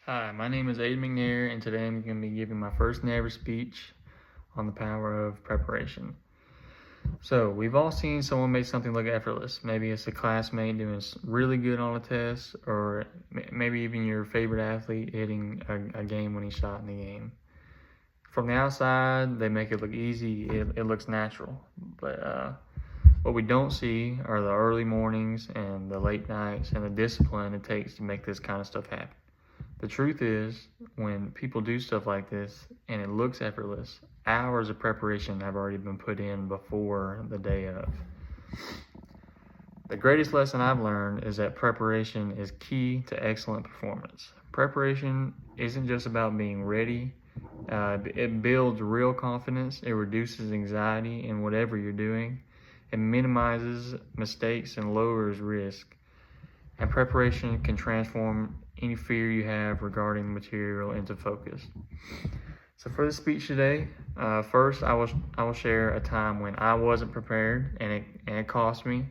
Hi, my name is Aiden McNair, and today I'm going to be giving my first and ever speech on the power of preparation. So, we've all seen someone make something look effortless. Maybe it's a classmate doing really good on a test, or maybe even your favorite athlete hitting a game-winning shot in the game. From the outside, they make it look easy, it looks natural. But what we don't see are the early mornings and the late nights and the discipline it takes to make this kind of stuff happen. The truth is, when people do stuff like this and it looks effortless, hours of preparation have already been put in before the day of. The greatest lesson I've learned is that preparation is key to excellent performance. Preparation isn't just about being ready, it builds real confidence, it reduces anxiety in whatever you're doing, it minimizes mistakes and lowers risk. And preparation can transform any fear you have regarding the material into focus. So for the speech today, first I will share a time when I wasn't prepared and it cost me.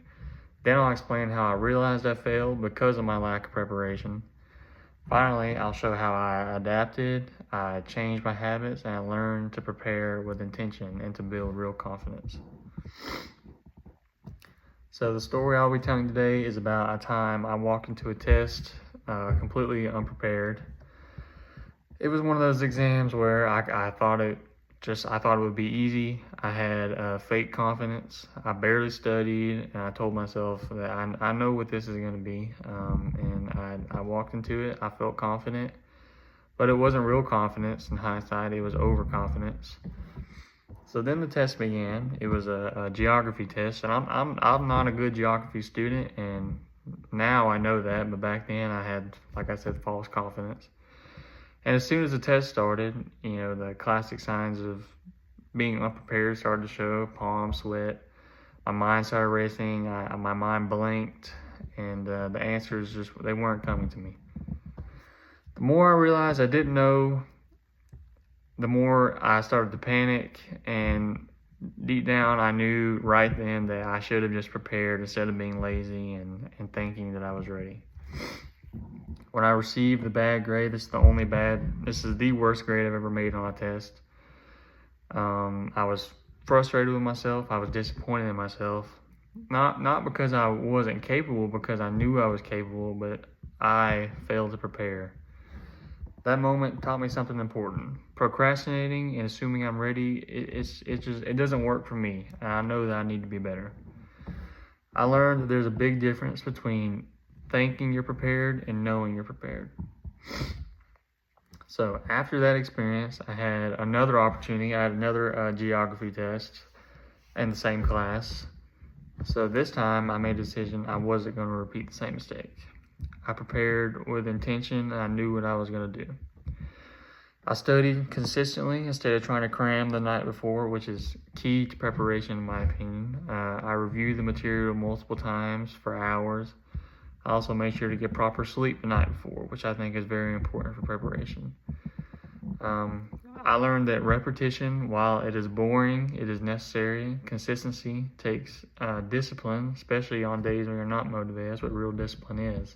Then I'll explain how I realized I failed because of my lack of preparation. Finally, I'll show how I adapted, I changed my habits, and I learned to prepare with intention and to build real confidence. So the story I'll be telling today is about a time I walked into a test completely unprepared. It was one of those exams where I thought it would be easy. I had fake confidence. I barely studied, and I told myself that I know what this is going to be. And I walked into it. I felt confident, but it wasn't real confidence. In hindsight, it was overconfidence. So then the test began. It was a geography test, and I'm not a good geography student, and now I know that. But back then, I had, like I said, false confidence. And as soon as the test started, the classic signs of being unprepared started to show: palms sweat, my mind started racing, my mind blanked, and the answers they weren't coming to me. The more I realized I didn't know, the more I started to panic, and deep down I knew right then that I should have just prepared instead of being lazy and thinking that I was ready. When I received the bad grade, this is the worst grade I've ever made on a test. I was frustrated with myself. I was disappointed in myself. Not because I wasn't capable, because I knew I was capable, but I failed to prepare. That moment taught me something important. Procrastinating and assuming I'm ready, it doesn't work for me, and I know that I need to be better. I learned that there's a big difference between thinking you're prepared and knowing you're prepared. So after that experience, I had another opportunity. I had another geography test in the same class. So this time I made a decision I wasn't going to repeat the same mistake. I prepared with intention, and I knew what I was going to do. I studied consistently instead of trying to cram the night before, which is key to preparation in my opinion. I reviewed the material multiple times for hours. I also made sure to get proper sleep the night before, which I think is very important for preparation. I learned that repetition, while it is boring, it is necessary. Consistency takes discipline, especially on days when you're not motivated. That's what real discipline is.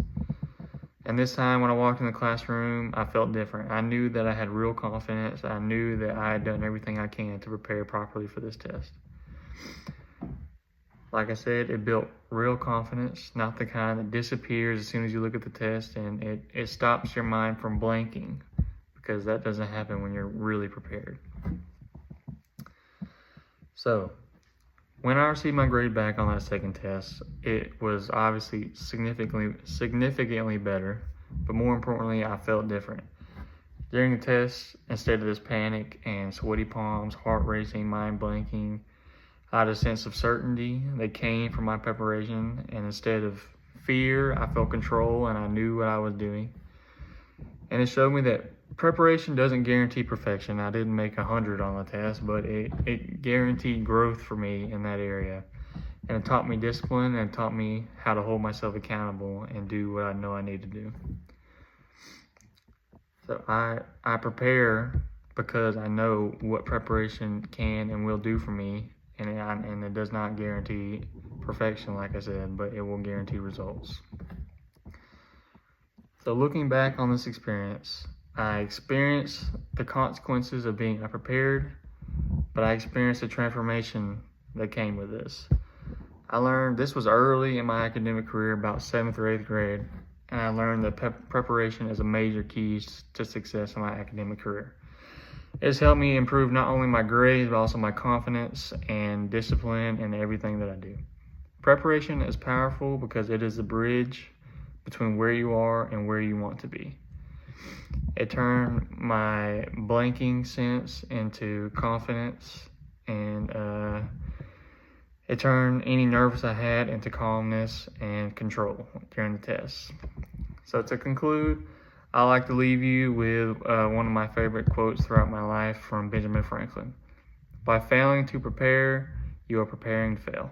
And this time when I walked in the classroom, I felt different. I knew that I had real confidence. I knew that I had done everything I can to prepare properly for this test. Like I said, it built real confidence, not the kind that disappears as soon as you look at the test, and it stops your mind from blanking, because that doesn't happen when you're really prepared. So, when I received my grade back on that second test, it was obviously significantly better, but more importantly, I felt different. During the test, instead of this panic and sweaty palms, heart racing, mind blanking, I had a sense of certainty that came from my preparation, and instead of fear, I felt control and I knew what I was doing. And it showed me that preparation doesn't guarantee perfection. I didn't make 100 on the test, but it guaranteed growth for me in that area. And it taught me discipline, and it taught me how to hold myself accountable and do what I know I need to do. So I prepare because I know what preparation can and will do for me, and it does not guarantee perfection, like I said, but it will guarantee results. So looking back on this experience, I experienced the consequences of being unprepared, but I experienced the transformation that came with this. I learned this was early in my academic career, about 7th or 8th grade, and I learned that preparation is a major key to success in my academic career. It's helped me improve not only my grades, but also my confidence and discipline in everything that I do. Preparation is powerful because it is the bridge between where you are and where you want to be. It turned my blanking sense into confidence, and it turned any nerves I had into calmness and control during the tests. So to conclude, I like to leave you with one of my favorite quotes throughout my life from Benjamin Franklin. By failing to prepare, you are preparing to fail.